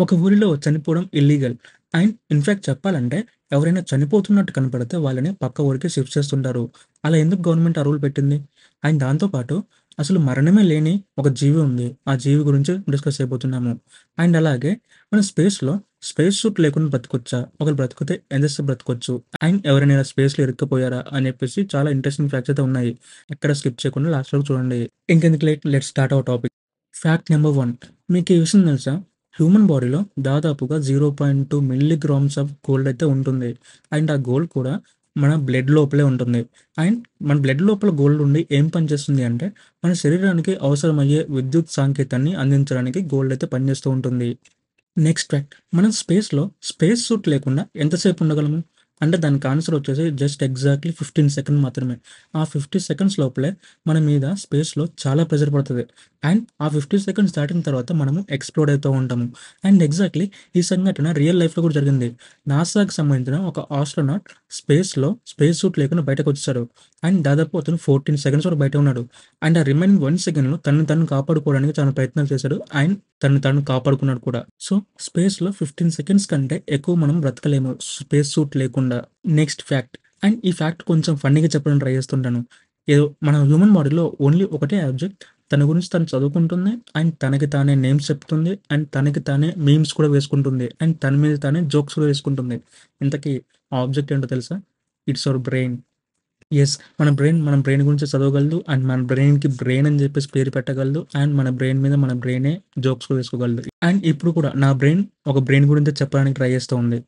ఒక ఊరిలో చనిపోవడం ఇల్లీగల్. అండ్ ఇన్‌ఫాక్ట్ చెప్పాలంటే ఎవరైనా చనిపోతున్నట్టు కనపడితే వాళ్ళని పక్క ఊరికి షిఫ్ట్ చేస్తుంటారు. అలా ఎందుకు గవర్నమెంట్ ఆ రూల్ పెట్టింది? అండ్ దాంతో పాటు అసలు మరణమే లేని ఒక జీవి ఉంది. ఆ జీవి గురించి డిస్కస్ చేయబోతున్నాము. అండ్ అలాగే మన స్పేస్‌లో స్పేస్ సూట్ లేకుండా బ్రతకొచ్చా? ఒకవేళ బ్రతికితే ఎంతసేపు బ్రతకొచ్చు? అండ్ ఎవరైనా ఇలా స్పేస్‌లో ఇరుక్కుపోయారా? అని చెప్పేసి చాలా ఇంట్రెస్టింగ్ ఫ్యాక్ట్స్ అయితే ఉన్నాయి. ఎక్కడ స్కిప్ చేయకుండా లాస్ట్ వరకు చూడండి. ఇంకెందుకు late let's start our topic. Fact number 1. మీకు ఈ విషయం తెలుసా? హ్యూమన్ బాడీలో దాదాపుగా 0.2 మిల్లీగ్రామ్స్ ఆఫ్ గోల్డ్ అయితే ఉంటుంది. అండ్ ఆ గోల్డ్ కూడా మన బ్లడ్ లోపలే ఉంటుంది. అండ్ మన బ్లడ్ లోపల గోల్డ్ ఉండి ఏం పని చేస్తుంది అంటే, మన శరీరానికి అవసరమయ్యే విద్యుత్ సాంకేతాన్ని అందించడానికి గోల్డ్ అయితే పనిచేస్తూ ఉంటుంది. Next fact. మనం స్పేస్ సూట్ లేకుండా ఎంతసేపు ఉండగలము? అంటే దానికి ఆన్సర్ వచ్చేసి జస్ట్ ఎగ్జాక్ట్‌లీ 15 సెకండ్ మాత్రమే. ఆ 50 సెకండ్స్ లోపలే మన మీద స్పేస్‌లో చాలా ప్రెషర్ పడతది. అండ్ ఆ 50 సెకండ్స్ దాటిన తర్వాత మనము ఎక్స్‌ప్లోడ్ అవుతూ ఉంటాము. అండ్ ఎగ్జాక్ట్‌లీ ఈ సంఘటన రియల్ లైఫ్‌లో కూడా జరిగింది. నాసాకి సంబంధించిన ఒక ఆస్ట్రోనాట్ స్పేస్ సూట్ లేకుండా బయటకొచ్చేసాడు. అండ్ దాదాపు అతను 14 సెకండ్స్ వరకు బయటే ఉన్నాడు. అండ్ ఆ రిమైనింగ్ 1 సెకండ్‌లో తనని తను కాపాడుకోవడానికి చాలా ప్రయత్నాలు చేశాడు. అండ్ తనని తాను కాపాడుకున్నాడు కూడా. సో, స్పేస్‌లో 15 సెకండ్స్ కంటే ఎక్కువ మనం బ్రతకలేము స్పేస్ సూట్ లేకుండా. Next fact. అండ్ ఈ ఫ్యాక్ట్ కొంచెం ఫన్నీగా చెప్పడానికి ట్రై చేస్తుంటాను. ఏదో మన హ్యూమన్ బాడీలో ఓన్లీ ఒకటే ఆబ్జెక్ట్ తన గురించి తను చదువుకుంటుంది. అండ్ తనకి తానే నేమ్స్ చెప్తుంది. అండ్ తనకి తానే మీమ్స్ కూడా వేసుకుంటుంది. అండ్ తన మీద తానే జోక్స్ కూడా వేసుకుంటుంది. ఇంతకీ ఆ ఆబ్జెక్ట్ ఏంటో తెలుసా? It's our brain. యెస్. మన బ్రెయిన్ గురించి చదవగలదు. అండ్ మన బ్రెయిన్‌కి బ్రెయిన్ అని చెప్పేసి పేరు పెట్టగలదు. అండ్ మన బ్రెయిన్ మీద మన బ్రెయినే జోక్స్ కూడా వేసుకోగలదు. అండ్ ఇప్పుడు కూడా నా బ్రెయిన్ ఒక బ్రెయిన్ గురించే చెప్పడానికి ట్రై చేస్తూ ఉంది.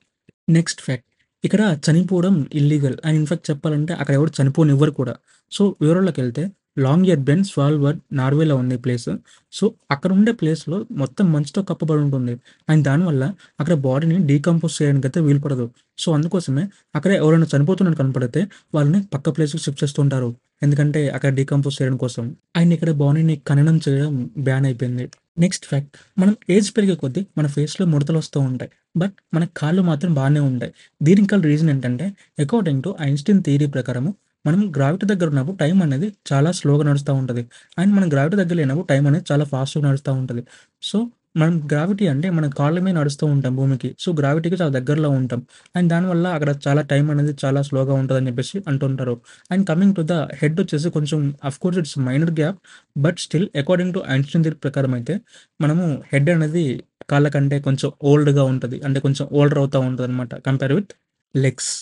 Next fact. ఇక్కడ చనిపోవడం ఇల్లీగల్. అండ్ ఇన్‌ఫాక్ట్ చెప్పాలంటే అక్కడ ఎవరు చనిపోనివ్వరు కూడా. సో, వివరాల్లోకెళ్తే లాంగ్‌యర్బెన్ స్వాల్బర్డ్ నార్వేలో ఉంది ఈ ప్లేసు. సో, అక్కడ ఉండే ప్లేస్‌లో మొత్తం మంచుతో కప్పబడి ఉంటుంది. అండ్ దానివల్ల అక్కడ బాడీని డీకంపోజ్ చేయడానికైతే వీలు పడదు. సో, అందుకోసమే అక్కడ ఎవరైనా చనిపోతున్నట్టు కనపడితే వాళ్ళని పక్క ప్లేస్‌కి షిఫ్ట్ చేస్తూ ఉంటారు. ఎందుకంటే అక్కడ డీకంపోజ్ చేయడం కోసం. అండ్ ఇక్కడ బాడీని ఖననం చేయడం బ్యాన్ అయిపోయింది. Next fact. మనం ఏజ్ పెరిగే కొద్దీ మన ఫేస్‌లో ముడతలొస్తూ ఉంటాయి. బట్ మన కాళ్ళు మాత్రం బానే ఉంటాయి. దీనికి గల రీజన్ ఏంటంటే, అకార్డింగ్ టు ఐన్‌స్టీన్ థియరీ ప్రకారము మనం గ్రావిటీ దగ్గర ఉన్నప్పుడు టైం అనేది చాలా స్లోగా నడుస్తా ఉంటది. అండ్ మనం గ్రావిటీ దగ్గర లేనప్పుడు టైం అనేది చాలా ఫాస్ట్‌గా నడుస్తా ఉంటది. సో, మనం గ్రావిటీ అంటే మన కాళ్ళ మీద నడుస్తూ ఉంటాం భూమికి. సో, గ్రావిటీకి చాలా దగ్గరలో ఉంటాం. అండ్ దానివల్ల అక్కడ చాలా టైం అనేది చాలా స్లోగా ఉంటదని చెప్పేసి అంటుంటారు. And coming to the head వచ్చేసి కొంచెం of course it's minor gap. But still according to Einstein theory ప్రకారం అయితే మనము హెడ్ అనేది కాళ్ళ కంటే కొంచెం ఓల్డ్‌గా ఉంటది. అంటే కొంచెం ఓల్డర్ అవుతా ఉంటదనమాట compare with legs.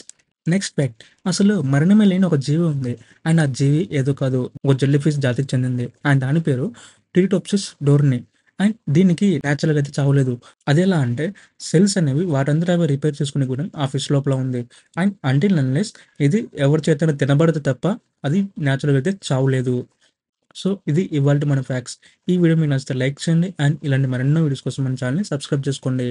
Next fact. అసలు మరణమే లేని ఒక జీవి ఉంది. అండ్ ఆ జీవి ఏదో కాదు. ఒక జెల్లీ ఫిష్ జాతికి చెందింది. అండ్ దాని పేరు ట్రిటోప్సిస్ డోర్ని. అండ్ దీనికి నేచురల్‌గా అయితే చావలేదు. అదెలా అంటే సెల్స్ అనేవి వాటంతట అవే రిపేర్ చేసుకునే గుణం ఆ ఫిష్ లోపల ఉంది. అండ్ అంటిల్ అన్లెస్ ఇది ఎవరి చేతైనా తినబడితే తప్ప అది నేచురల్‌గా అయితే చావలేదు. సో, ఇది ఇవాల్టి మన ఫ్యాక్ట్స్. ఈ వీడియో మీకు నచ్చితే లైక్ చేయండి. అండ్ ఇలాంటి మరెన్నో వీడియోస్ కోసం మన ఛానెల్‌ని సబ్స్క్రైబ్ చేసుకోండి.